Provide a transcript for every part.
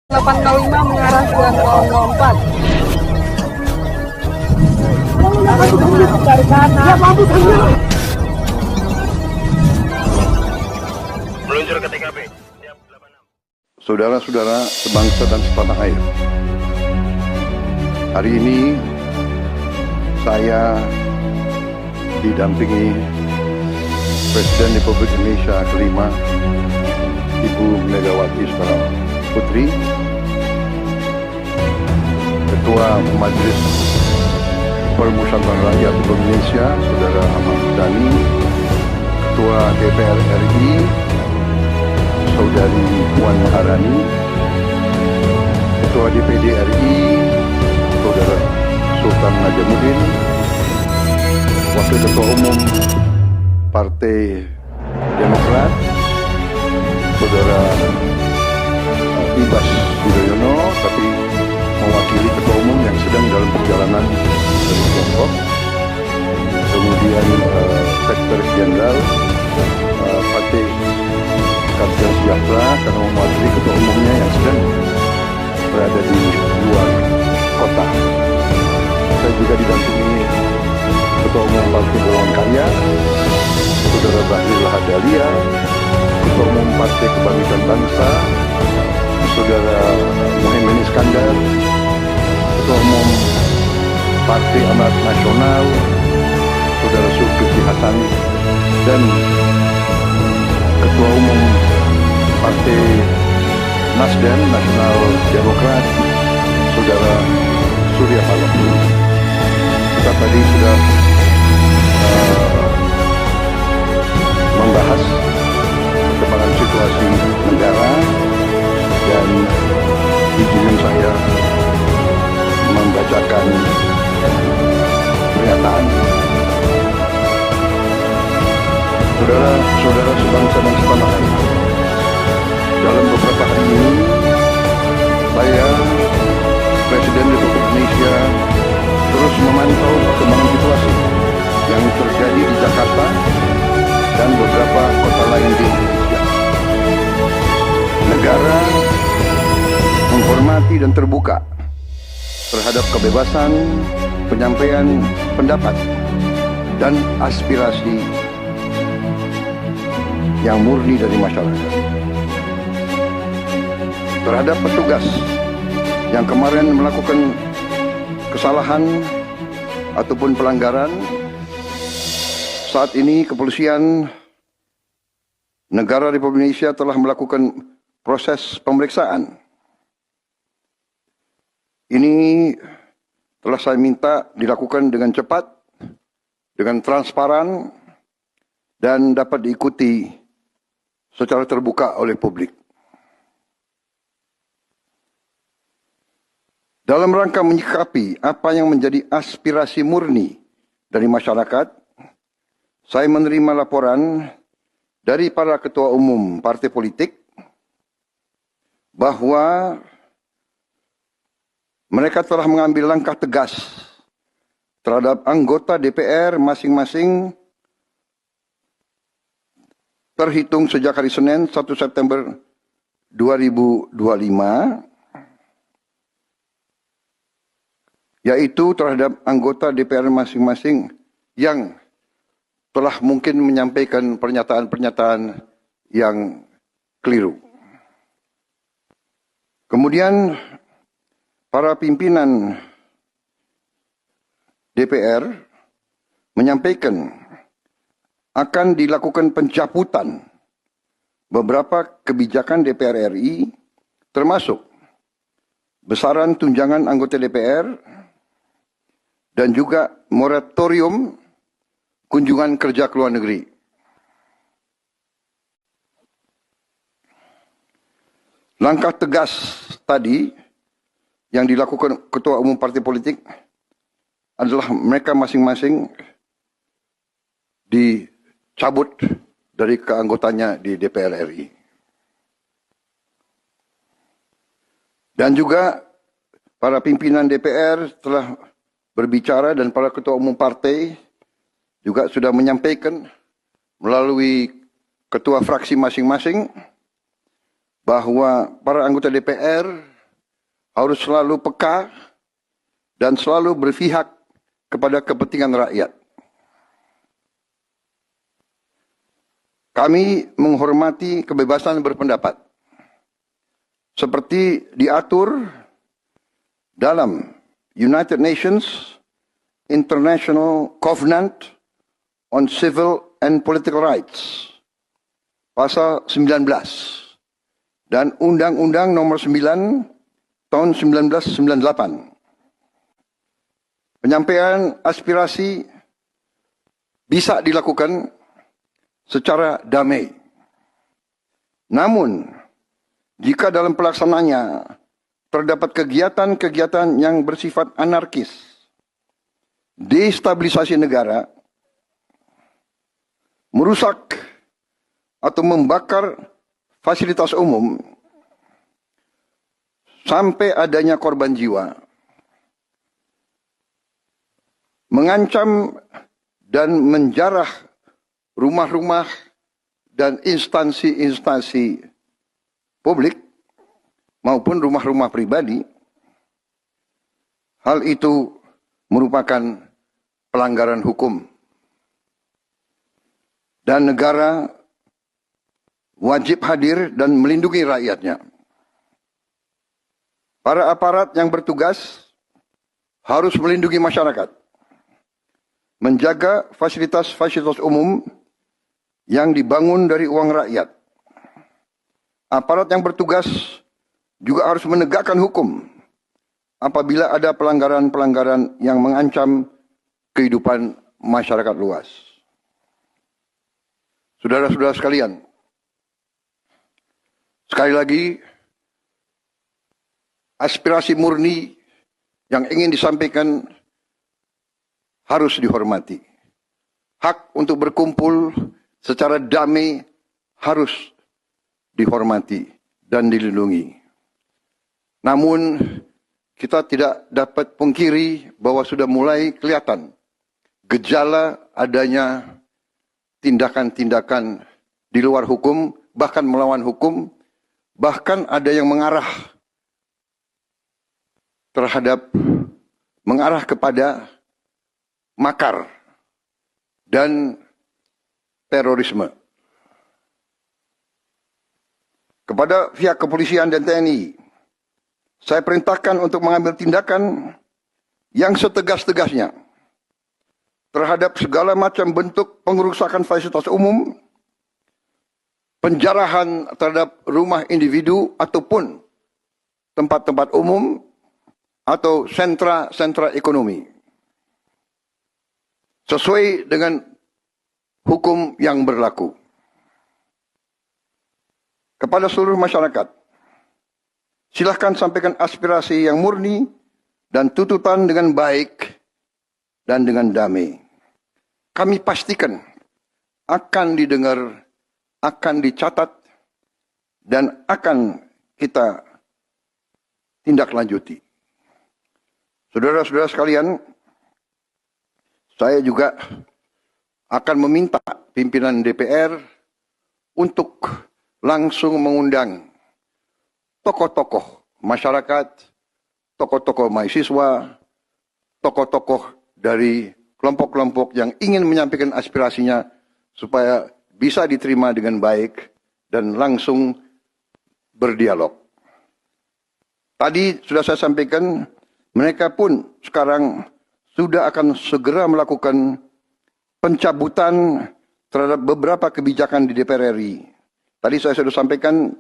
805 mengarah ke 004. Meluncur ke TKP. Saudara-saudara sebangsa dan setanah air, hari ini saya didampingi Presiden Republik Indonesia kelima, Ibu Megawati Soekarno Putri, Ketua Majelis Permusyawaratan Rakyat Republik Indonesia, Saudara Ahmad Dhani, Ketua DPR RI, Saudari Puan Maharani, Ketua DPD RI, Saudara Sultan Najamuddin, Wakil Ketua Umum Partai Demokrat, Saudara Ibas Yudhoyono, tapi mewakili Ketua Umum yang sedang dalam perjalanan dari Tiongkok. Kemudian Sekretaris Jenderal Partai Keadilan Sejahtera karena mewakili Ketua Umumnya yang sedang berada di luar kota. Saya juga didampingi Ketua Umum Partai Golongan Karya, Saudara Bahlil Lahadalia, Ketua Umum Partai Kebangkitan Bangsa, Saudara Muhaimin Iskandar, Ketua Umum Partai Amanat Nasional, Saudara Zulkifli Hasan, dan Ketua Umum Partai Nasdem Nasional Demokrat, Saudara Surya Paloh. Kita tadi sudah membahas perkembangan situasi negara dan izinkan saya membacakan pernyataan. Saudara-saudara sebangsa dan setanah air, dalam beberapa hari ini saya, Presiden Republik Indonesia, terus memantau perkembangan situasi yang terjadi di Jakarta dan beberapa kota lain di Indonesia. Negara menghormati dan terbuka terhadap kebebasan penyampaian pendapat dan aspirasi yang murni dari masyarakat. Terhadap petugas yang kemarin melakukan kesalahan ataupun pelanggaran, saat ini kepolisian negara Republik Indonesia telah melakukan proses pemeriksaan. Ini telah saya minta dilakukan dengan cepat, dengan transparan, dan dapat diikuti secara terbuka oleh publik. Dalam rangka menyikapi apa yang menjadi aspirasi murni dari masyarakat, saya menerima laporan dari para ketua umum partai politik bahwa mereka telah mengambil langkah tegas terhadap anggota DPR masing-masing terhitung sejak hari Senin 1 September 2025, yaitu terhadap anggota DPR masing-masing yang telah mungkin menyampaikan pernyataan-pernyataan yang keliru. Kemudian para pimpinan DPR menyampaikan akan dilakukan pencabutan beberapa kebijakan DPR RI, termasuk besaran tunjangan anggota DPR dan juga moratorium kunjungan kerja ke luar negeri. Langkah tegas tadi yang dilakukan ketua umum partai politik adalah mereka masing-masing dicabut dari keanggotanya di DPR RI. Dan juga para pimpinan DPR telah berbicara dan para ketua umum partai juga sudah menyampaikan melalui ketua fraksi masing-masing bahwa para anggota DPR harus selalu peka dan selalu berpihak kepada kepentingan rakyat. Kami menghormati kebebasan berpendapat, seperti diatur dalam United Nations International Covenant on Civil and Political Rights, pasal 19, dan Undang-Undang nomor 9 tahun 1998. Penyampaian aspirasi bisa dilakukan secara damai. Namun, jika dalam pelaksananya terdapat kegiatan-kegiatan yang bersifat anarkis, destabilisasi negara, merusak atau membakar fasilitas umum, sampai adanya korban jiwa, mengancam dan menjarah rumah-rumah dan instansi-instansi publik maupun rumah-rumah pribadi, hal itu merupakan pelanggaran hukum. Dan negara wajib hadir dan melindungi rakyatnya. Para aparat yang bertugas harus melindungi masyarakat, menjaga fasilitas-fasilitas umum yang dibangun dari uang rakyat. Aparat yang bertugas juga harus menegakkan hukum apabila ada pelanggaran-pelanggaran yang mengancam kehidupan masyarakat luas. Saudara-saudara sekalian, sekali lagi, aspirasi murni yang ingin disampaikan harus dihormati. Hak untuk berkumpul secara damai harus dihormati dan dilindungi. Namun, kita tidak dapat pungkiri bahwa sudah mulai kelihatan gejala adanya tindakan-tindakan di luar hukum, bahkan melawan hukum, bahkan ada yang mengarah kepada makar dan terorisme. Kepada pihak kepolisian dan TNI, saya perintahkan untuk mengambil tindakan yang setegas-tegasnya terhadap segala macam bentuk pengerusakan fasilitas umum, penjarahan terhadap rumah individu ataupun tempat-tempat umum atau sentra-sentra ekonomi, sesuai dengan hukum yang berlaku. Kepada seluruh masyarakat, silahkan sampaikan aspirasi yang murni dan tuntutan dengan baik dan dengan damai. Kami pastikan akan didengar, akan dicatat, dan akan kita tindak lanjuti. Saudara-saudara sekalian, saya juga akan meminta pimpinan DPR untuk langsung mengundang tokoh-tokoh masyarakat, tokoh-tokoh mahasiswa, tokoh-tokoh dari kelompok-kelompok yang ingin menyampaikan aspirasinya supaya bisa diterima dengan baik dan langsung berdialog. Tadi sudah saya sampaikan, mereka pun sekarang sudah akan segera melakukan pencabutan terhadap beberapa kebijakan di DPR RI. Tadi saya sudah sampaikan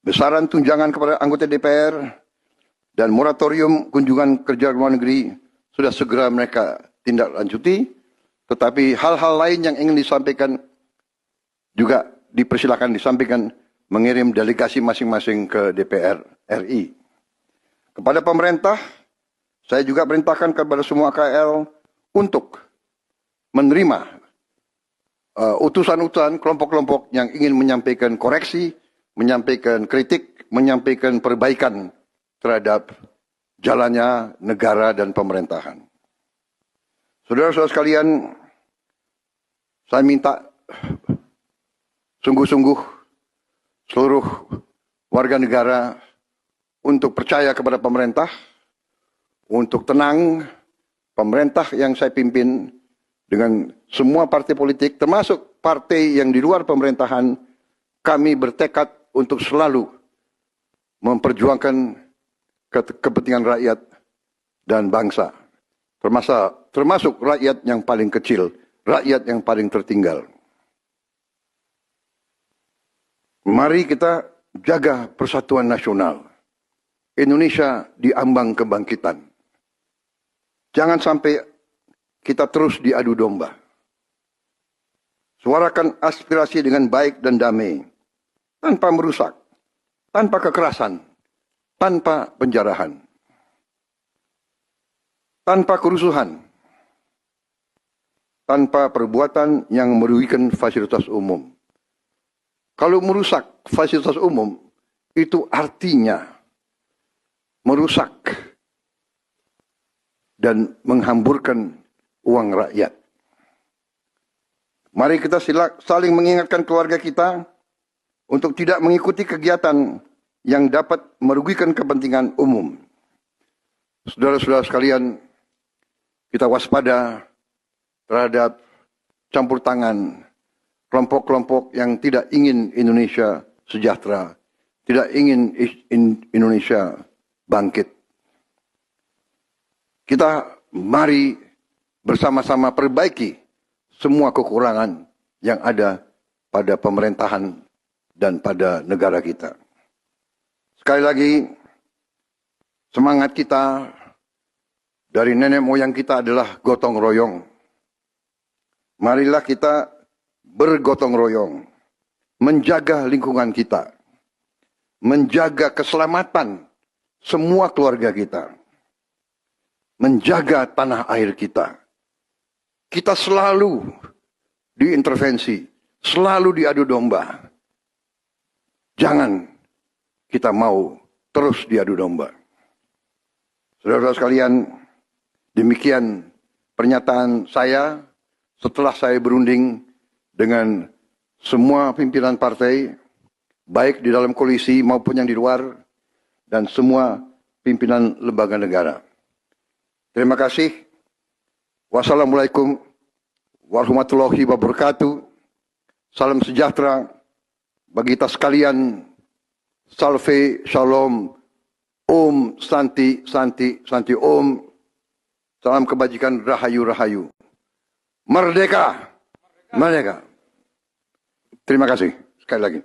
besaran tunjangan kepada anggota DPR dan moratorium kunjungan kerja luar negeri sudah segera mereka tindak lanjuti, tetapi hal-hal lain yang ingin disampaikan juga dipersilakan disampaikan mengirim delegasi masing-masing ke DPR RI. Kepada pemerintah, saya juga perintahkan kepada semua KL untuk menerima utusan-utusan kelompok-kelompok yang ingin menyampaikan koreksi, menyampaikan kritik, menyampaikan perbaikan terhadap jalannya negara dan pemerintahan. Saudara-saudara sekalian, saya minta sungguh-sungguh seluruh warga negara untuk percaya kepada pemerintah, untuk tenang, pemerintah yang saya pimpin dengan semua partai politik, termasuk partai yang di luar pemerintahan, kami bertekad untuk selalu memperjuangkan kepentingan rakyat dan bangsa, termasuk rakyat yang paling kecil, rakyat yang paling tertinggal. Mari kita jaga persatuan nasional. Indonesia diambang kebangkitan. Jangan sampai kita terus diadu domba. Suarakan aspirasi dengan baik dan damai, tanpa merusak, tanpa kekerasan, tanpa penjarahan, tanpa kerusuhan, tanpa perbuatan yang merugikan fasilitas umum. Kalau merusak fasilitas umum, itu artinya merusak dan menghamburkan uang rakyat. Mari kita saling mengingatkan keluarga kita untuk tidak mengikuti kegiatan yang dapat merugikan kepentingan umum. Saudara-saudara sekalian, kita waspada terhadap campur tangan kelompok-kelompok yang tidak ingin Indonesia sejahtera, tidak ingin Indonesia bangkit. Kita mari bersama-sama perbaiki semua kekurangan yang ada pada pemerintahan dan pada negara kita. Sekali lagi, semangat kita dari nenek moyang kita adalah gotong royong. Marilah kita bergotong royong, menjaga lingkungan kita, menjaga keselamatan semua keluarga kita, menjaga tanah air kita. Kita selalu diintervensi, selalu diadu domba. Jangan kita mau terus diadu domba. Saudara-saudara sekalian, demikian pernyataan saya setelah saya berunding dengan semua pimpinan partai, baik di dalam koalisi maupun yang di luar, dan semua pimpinan lembaga negara. Terima kasih. Wassalamualaikum warahmatullahi wabarakatuh. Salam sejahtera bagi kita sekalian. Salve, shalom, om, santi, santi, santi, om. Salam kebajikan, rahayu, rahayu. Merdeka! Merdeka! Terima kasih sekali lagi.